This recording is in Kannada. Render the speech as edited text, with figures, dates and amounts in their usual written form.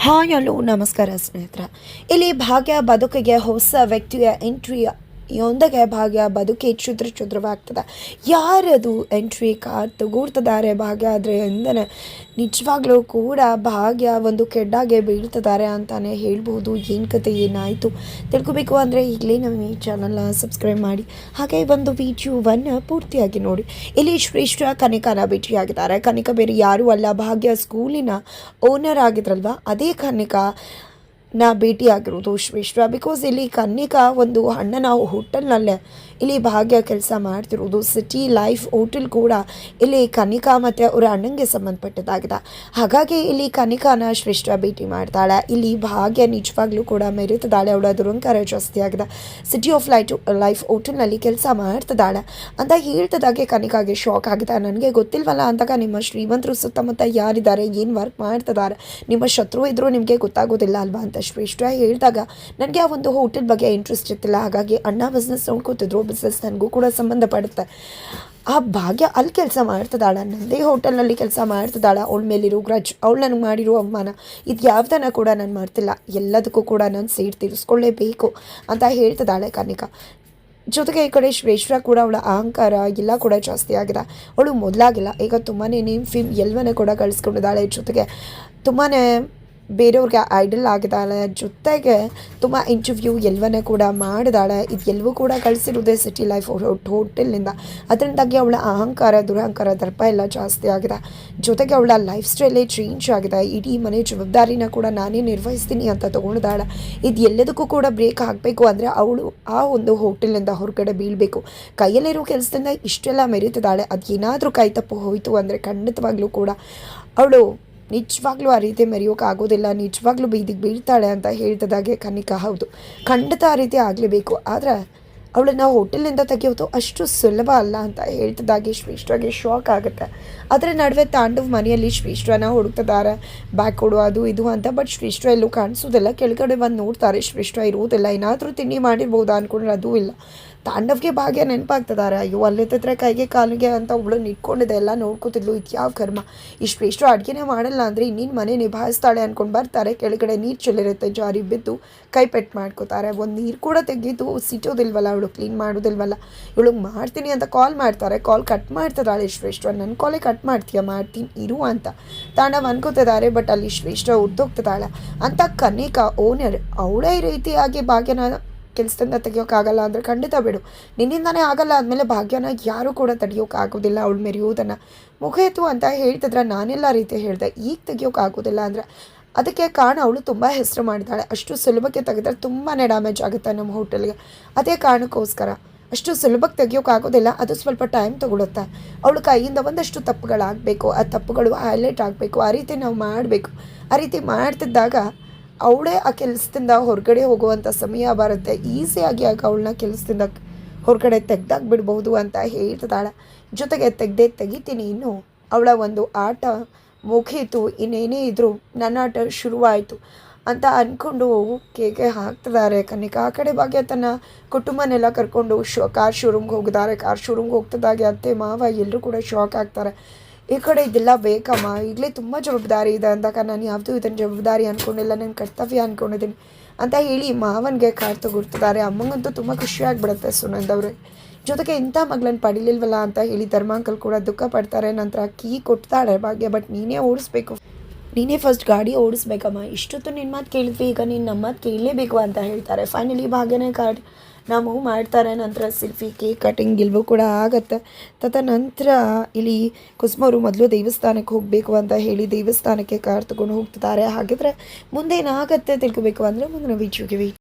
ಹಾಯ್ ಹಲೋ ನಮಸ್ಕಾರ ಸ್ನೇಹಿತರೆ. ಇಲ್ಲಿ ಭಾಗ್ಯ ಬದುಕಿಗೆ ಹೊಸ ವ್ಯಕ್ತಿಯ ಎಂಟ್ರಿಯೊಂದಿಗೆ ಭಾಗ್ಯ ಬದುಕಿ ಛುದ್ರವಾಗ್ತದೆ. ಯಾರದು ಎಂಟ್ರಿ ಕಾರ್ಡ್ ತಗೊಳ್ತಿದ್ದಾರೆ ಭಾಗ್ಯ ಆದರೆ ಎಂದರೆ ನಿಜವಾಗ್ಲೂ ಕೂಡ ಭಾಗ್ಯ ಒಂದು ಕೆಡ್ಡಾಗೆ ಬೀಳ್ತಿದ್ದಾರೆ ಅಂತಲೇ ಹೇಳ್ಬೋದು. ಏನು ಕತೆ ಏನಾಯಿತು ತಿಳ್ಕೊಬೇಕು ಅಂದರೆ ಈಗಲೇ ನಮ್ಮ ಈ ಚಾನಲ್ನ ಸಬ್ಸ್ಕ್ರೈಬ್ ಮಾಡಿ, ಹಾಗೆ ಒಂದು ವಿಡಿಯೋವನ್ನು ಪೂರ್ತಿಯಾಗಿ ನೋಡಿ. ಇಲ್ಲಿ ಶ್ರೇಷ್ಠ ಕನಿಕಾನ ಭೇಟಿಯಾಗಿದ್ದಾರೆ. ಕನಿಕಾ ಬೇರೆ ಯಾರೂ ಅಲ್ಲ, ಭಾಗ್ಯ ಸ್ಕೂಲಿನ ಓನರ್ ಆಗಿದ್ರಲ್ವ, ಅದೇ ಕನಿಕಾ ಭೇಟಿಯಾಗಿರೋದು ಶ್ರೇಷ್ಠ. ಬಿಕಾಸ್ ಇಲ್ಲಿ ಕನ್ನಿಕಾ ಒಂದು ಅಣ್ಣನ ಹೋಟೆಲ್ನಲ್ಲೇ ಇಲ್ಲಿ ಭಾಗ್ಯ ಕೆಲಸ ಮಾಡ್ತಿರೋದು. ಸಿಟಿ ಲೈಫ್ ಹೋಟೆಲ್ ಕೂಡ ಇಲ್ಲಿ ಕನಿಕಾ ಮತ್ತು ಅವರ ಅಣ್ಣಂಗೆ ಸಂಬಂಧಪಟ್ಟದ್ದಾಗಿದೆ. ಹಾಗಾಗಿ ಇಲ್ಲಿ ಕನಿಕಾನ ಶ್ರೇಷ್ಠ ಭೇಟಿ ಮಾಡ್ತಾಳೆ. ಇಲ್ಲಿ ಭಾಗ್ಯ ನಿಜವಾಗ್ಲೂ ಕೂಡ ಮೆರೀತಿದ್ದಾಳೆ. ಅವಳ ದುರಂಕಾರ ಜಾಸ್ತಿ ಆಗಿದೆ. ಸಿಟಿ ಆಫ್ ಲೈಫ್ ಹೋಟೆಲ್ನಲ್ಲಿ ಕೆಲಸ ಮಾಡ್ತಿದ್ದಾಳೆ ಅಂತ ಹೇಳ್ತಿದ್ದಾಗೆ ಕನಿಕಾಗೆ ಶಾಕ್ ಆಗಿದೆ. ನನಗೆ ಗೊತ್ತಿಲ್ವಲ್ಲ ಅಂತಾಗ ನಿಮ್ಮ ಶ್ರೀಮಂತರು ಸುತ್ತಮುತ್ತ ಯಾರಿದ್ದಾರೆ, ಏನು ವರ್ಕ್ ಮಾಡ್ತಿದ್ದಾರೆ, ನಿಮ್ಮ ಶತ್ರು ಇದ್ದರೂ ನಿಮಗೆ ಗೊತ್ತಾಗೋದಿಲ್ಲ ಅಲ್ವಾ ಅಂತ ಶ್ರೇಷ್ಠ ಹೇಳಿದಾಗ ನನಗೆ ಆ ಒಂದು ಹೋಟೆಲ್ ಬಗ್ಗೆ ಇಂಟ್ರೆಸ್ಟ್ ಇರ್ತಿಲ್ಲ. ಹಾಗಾಗಿ ಅಣ್ಣ ಬಿಸ್ನೆಸ್ ನೋಡ್ಕೋತಿದ್ರು, ಬಿಸ್ನೆಸ್ ನನಗೂ ಕೂಡ ಸಂಬಂಧಪಡುತ್ತೆ. ಆ ಭಾಗ್ಯ ಅಲ್ಲಿ ಕೆಲಸ ಮಾಡ್ತಿದ್ದಾಳೆ, ನನ್ನದೇ ಹೋಟೆಲ್ನಲ್ಲಿ ಕೆಲಸ ಮಾಡ್ತಿದ್ದಾಳೆ. ಅವಳ ಮೇಲಿರೋ ಗ್ರಜ್, ಅವಳು ನನಗೆ ಮಾಡಿರೋ ಅವಮಾನ, ಇದು ಯಾವುದನ್ನು ಕೂಡ ನಾನು ಮಾಡ್ತಿಲ್ಲ, ಎಲ್ಲದಕ್ಕೂ ಕೂಡ ನಾನು ಸೇರಿ ತೀರಿಸ್ಕೊಳ್ಳೇಬೇಕು ಅಂತ ಹೇಳ್ತಿದ್ದಾಳೆ ಕನಿಕಾ. ಜೊತೆಗೆ ಈ ಕಡೆ ಶ್ರೇಷ್ಠ ಕೂಡ ಅವಳ ಅಹಂಕಾರ ಎಲ್ಲ ಕೂಡ ಜಾಸ್ತಿ ಆಗಿದೆ. ಅವಳು ಮೊದಲಾಗಿಲ್ಲ, ಈಗ ತುಂಬಾ ನೇಮ್ ಫಿಲ್ಮ್ ಎಲ್ಲವನ್ನೂ ಕೂಡ ಕಳಿಸ್ಕೊಂಡಿದ್ದಾಳೆ. ಜೊತೆಗೆ ತುಂಬಾ ಬೇರೆಯವ್ರಿಗೆ ಐಡಲ್ ಆಗಿದ್ದಾಳೆ. ಜೊತೆಗೆ ತುಂಬ ಇಂಟರ್ವ್ಯೂ ಎಲ್ಲವನ್ನೂ ಕೂಡ ಮಾಡಿದಾಳೆ. ಇದು ಎಲ್ಲವೂ ಕೂಡ ಕಳಿಸಿರೋದೇ ಸಿಟಿ ಲೈಫ್ ಹೋಟೆಲ್ನಿಂದ. ಅದರಿಂದಾಗಿ ಅವಳ ಅಹಂಕಾರ, ದುರಹಂಕಾರ, ದರ್ಪ ಎಲ್ಲ ಜಾಸ್ತಿ ಆಗಿದೆ. ಜೊತೆಗೆ ಅವಳ ಲೈಫ್ ಸ್ಟೈಲೇ ಚೇಂಜ್ ಆಗಿದೆ. ಇಡೀ ಮನೆ ಜವಾಬ್ದಾರಿನ ಕೂಡ ನಾನೇ ನಿರ್ವಹಿಸ್ತೀನಿ ಅಂತ ತೊಗೊಂಡಿದ್ದಾಳೆ. ಇದು ಎಲ್ಲದಕ್ಕೂ ಕೂಡ ಬ್ರೇಕ್ ಹಾಕಬೇಕು ಅಂದರೆ ಅವಳು ಆ ಒಂದು ಹೋಟೆಲ್ನಿಂದ ಹೊರಗಡೆ ಬೀಳಬೇಕು. ಕೈಯಲ್ಲಿರೋ ಕೆಲಸದಿಂದ ಇಷ್ಟೆಲ್ಲ ಮೆರೀತಿದ್ದಾಳೆ. ಅದು ಏನಾದರೂ ಕೈ ತಪ್ಪು ಹೋಯಿತು ಅಂದರೆ ಖಂಡಿತವಾಗ್ಲೂ ಕೂಡ ಅವಳು ನಿಜವಾಗ್ಲೂ ಆ ರೀತಿ ಮೆರೆಯೋಕ್ಕಾಗೋದಿಲ್ಲ, ನಿಜವಾಗ್ಲೂ ಬೀದಿಗೆ ಬೀಳ್ತಾಳೆ ಅಂತ ಹೇಳ್ತಿದ್ದಾಗೆ ಕನಿಕಾ ಹೌದು, ಖಂಡಿತ ಆ ರೀತಿ ಆಗಲೇಬೇಕು. ಆದರೆ ಅವಳನ್ನು ಹೋಟೆಲ್ನಿಂದ ತೆಗೆಯೋದು ಅಷ್ಟು ಸುಲಭ ಅಲ್ಲ ಅಂತ ಹೇಳ್ತಿದ್ದಾಗೆ ಶ್ರೇಷ್ಠಗೆ ಶಾಕ್ ಆಗುತ್ತೆ. ಅದರ ನಡುವೆ ತಾಂಡವ್ ಮನೆಯಲ್ಲಿ ಶ್ರೇಷ್ಠನ ಹುಡುಕ್ತಿದ್ದಾರೆ, ಬ್ಯಾಗ್ ಕೊಡು ಅದು ಇದು ಅಂತ. ಬಟ್ ಶ್ರೇಷ್ಠ ಎಲ್ಲೂ ಕಾಣಿಸೋದಿಲ್ಲ. ಕೆಳಗಡೆ ಬಂದು ನೋಡ್ತಾರೆ, ಶ್ರೇಷ್ಠ ಇರೋದಿಲ್ಲ. ಏನಾದರೂ ತಿಂಡಿ ಮಾಡಿರ್ಬೋದಾ ಅಂದ್ಕೊಂಡ್ರೆ ಅದೂ ಇಲ್ಲ. ತಾಂಡವ್ಗೆ ಭಾಗ್ಯ ನೆನಪಾಗ್ತಿದ್ದಾರೆ. ಅಯ್ಯೋ ಅಲ್ಲಿತ್ತಿದ್ರೆ ಕೈಗೆ ಕಾಲಿಗೆ ಅಂತ ಒಬ್ಳು ನಿಂತ್ಕೊಂಡಿದೆ, ಎಲ್ಲ ನೋಡ್ಕೋತಿದ್ಲು. ಇದು ಯಾವ ಕರ್ಮ, ಈ ಶ್ರೇಷ್ಠ ಅಡುಗೆನೇ ಮಾಡಲ್ಲ ಅಂದರೆ ಇನ್ನೇನು ಮನೆ ನಿಭಾಯಿಸ್ತಾಳೆ ಅಂದ್ಕೊಂಡು ಬರ್ತಾರೆ. ಕೆಳಗಡೆ ನೀರು ಚೆಲ್ಲಿರುತ್ತೆ, ಜಾರಿ ಬಿದ್ದು ಕೈ ಪೆಟ್ಟು ಮಾಡ್ಕೋತಾರೆ. ಒಂದು ನೀರು ಕೂಡ ತೆಗೆದು ಸಿಟೋದಿಲ್ವಲ್ಲ, ಅವಳು ಕ್ಲೀನ್ ಮಾಡೋದಿಲ್ವಲ್ಲ. ಇವಳು ಮಾಡ್ತೀನಿ ಅಂತ ಕಾಲ್ ಮಾಡ್ತಾರೆ, ಕಾಲ್ ಕಟ್ ಮಾಡ್ತಿದ್ದಾಳೆ ಶ್ರೇಷ್ಠ. ನನ್ನ ಕಾಲೇ ಕಟ್ ಮಾಡ್ತೀಯ, ಮಾಡ್ತೀನಿ ಇರು ಅಂತ ತಾಂಡವ್ ಅನ್ಕೋತಿದ್ದಾರೆ. ಬಟ್ ಅಲ್ಲಿ ಶ್ರೇಷ್ಠ ಉದ್ದೋಗ್ತಿದ್ದಾಳೆ ಅಂತ ಕನಿಕಾ ಓನರ್ ಅವಳೇ ಈ ರೀತಿಯಾಗಿ ಭಾಗ್ಯನ ಕೆಲಸದಿಂದ ತೆಗಿಯೋಕ್ಕಾಗಲ್ಲ ಅಂದರೆ ಖಂಡಿತ ಬಿಡು, ನಿನ್ನಿಂದನೇ ಆಗಲ್ಲ ಆದಮೇಲೆ ಭಾಗ್ಯನ ಯಾರೂ ಕೂಡ ತೆಗಿಯೋಕ್ಕಾಗೋದಿಲ್ಲ. ಅವಳು ಮೆರೆಯೋದನ್ನು ಮುಗಿಯಿತು ಅಂತ ಹೇಳ್ತಿದ್ರೆ ನಾನೆಲ್ಲ ರೀತಿ ಹೇಳಿದೆ. ಈಗ ತೆಗಿಯೋಕ್ಕಾಗೋದಿಲ್ಲ ಅಂದರೆ ಅದಕ್ಕೆ ಕಾರಣ ಅವಳು ತುಂಬ ಹೆಸರು ಮಾಡಿದ್ದಾಳೆ. ಅಷ್ಟು ಸುಲಭಕ್ಕೆ ತೆಗೆದ್ರೆ ತುಂಬಾ ಡ್ಯಾಮೇಜ್ ಆಗುತ್ತೆ ನಮ್ಮ ಹೋಟೆಲ್ಗೆ. ಅದೇ ಕಾರಣಕ್ಕೋಸ್ಕರ ಅಷ್ಟು ಸುಲಭಕ್ಕೆ ತೆಗಿಯೋಕ್ಕಾಗೋದಿಲ್ಲ, ಅದು ಸ್ವಲ್ಪ ಟೈಮ್ ತೊಗೊಳುತ್ತೆ. ಅವಳು ಕೈಯಿಂದ ಒಂದಷ್ಟು ತಪ್ಪುಗಳಾಗಬೇಕು, ಆ ತಪ್ಪುಗಳು ಹೈಲೈಟ್ ಆಗಬೇಕು. ಆ ರೀತಿ ನಾವು ಮಾಡಬೇಕು. ಆ ರೀತಿ ಮಾಡ್ತಿದ್ದಾಗ ಅವಳೇ ಆ ಕೆಲಸದಿಂದ ಹೊರಗಡೆ ಹೋಗುವಂಥ ಸಮಯ ಬರುತ್ತೆ. ಈಸಿಯಾಗಿ ಆಗ ಅವಳನ್ನ ಕೆಲಸದಿಂದ ಹೊರಗಡೆ ಬಿಡ್ಬೋದು ಅಂತ ಹೇಳ್ತಿದ್ದಾಳೆ. ಜೊತೆಗೆ ತೆಗಿತೀನಿ, ಇನ್ನು ಅವಳ ಒಂದು ಆಟ ಮುಗೀತು, ಇನ್ನೇನೇ ಇದ್ದರೂ ನನ್ನ ಆಟ ಶುರುವಾಯಿತು ಅಂತ ಅಂದ್ಕೊಂಡು ಕೇಕೆ ಹಾಕ್ತಿದ್ದಾರೆ ಕನಿಕಾ. ಆ ಕಡೆ ಭಾಗ್ಯ ತನ್ನ ಕುಟುಂಬನೆಲ್ಲ ಕರ್ಕೊಂಡು ಕಾರ್ ಶೋರೂಮ್ಗೆ ಹೋಗಿದ್ದಾರೆ. ಕಾರ್ ಶೋರೂಮ್ಗೆ ಹೋಗ್ತಿದ್ದಾಗೆ ಅತ್ತೆ ಮಾವ ಎಲ್ಲರೂ ಕೂಡ ಶಾಕ್ ಆಗ್ತಾರೆ. ಈ ಕಡೆ ಇದೆಲ್ಲ ಬೇಕಮ್ಮ, ಈಗಲೇ ತುಂಬ ಜವಾಬ್ದಾರಿ ಇದೆ ಅಂದಾಗ ನಾನು ಯಾವುದೂ ಇದನ್ನು ಜವಾಬ್ದಾರಿ ಅಂದ್ಕೊಂಡಿಲ್ಲ, ನನ್ನ ಕರ್ತವ್ಯ ಅಂದ್ಕೊಂಡಿದ್ದೀನಿ ಅಂತ ಹೇಳಿ ಮಾವನಿಗೆ ಕಾರ್ ತಗೊಡ್ತಿದ್ದಾರೆ. ಅಮ್ಮಂಗಂತೂ ತುಂಬ ಖುಷಿಯಾಗಿಬಿಡುತ್ತೆ ಸುನಂದವ್ರೆ. ಜೊತೆಗೆ ಇಂಥ ಮಗಳನ್ನ ಪಡಿಲಿಲ್ವಲ್ಲ ಅಂತ ಹೇಳಿ ಧರ್ಮಾಂಕಲ್ ಕೂಡ ದುಃಖ ಪಡ್ತಾರೆ. ನಂತರ ಕೀ ಕೊಡ್ತಾಳೆ ಭಾಗ್ಯ, ಬಟ್ ನೀನೇ ಓಡಿಸ್ಬೇಕು, ನೀನೇ ಫಸ್ಟ್ ಗಾಡಿ ಓಡಿಸ್ಬೇಕಮ್ಮ, ಇಷ್ಟೊತ್ತು ನಿನ್ನ ಮಾತು ಕೇಳಿದ್ವಿ, ಈಗ ನೀನು ನಮ್ಮ ಮಾತು ಕೇಳಲೇಬೇಕು ಅಂತ ಹೇಳ್ತಾರೆ. ಫೈನಲಿ ಭಾಗ್ಯನೇ ಕಾರ್ಡ್ ನಾವು ಮಾಡ್ತಾರೆ. ನಂತರ ಸೆಲ್ಫಿ, ಕೇಕ್ ಕಟಿಂಗ್ ಎಲ್ಲವೂ ಕೂಡ ಆಗುತ್ತೆ. ನಂತರ ಇಲ್ಲಿ ಕುಸುಮವರು ಮೊದಲು ದೇವಸ್ಥಾನಕ್ಕೆ ಹೋಗಬೇಕು ಅಂತ ಹೇಳಿ ದೇವಸ್ಥಾನಕ್ಕೆ ಕಾರ್ ತಗೊಂಡು ಹೋಗ್ತಿದ್ದಾರೆ. ಹಾಗಿದ್ರೆ ಮುಂದೇನಾಗತ್ತೆ ತಿಳ್ಕೊಬೇಕು ಅಂದರೆ ಮುಂದಿನ ವಿಡಿಯೋಗೆ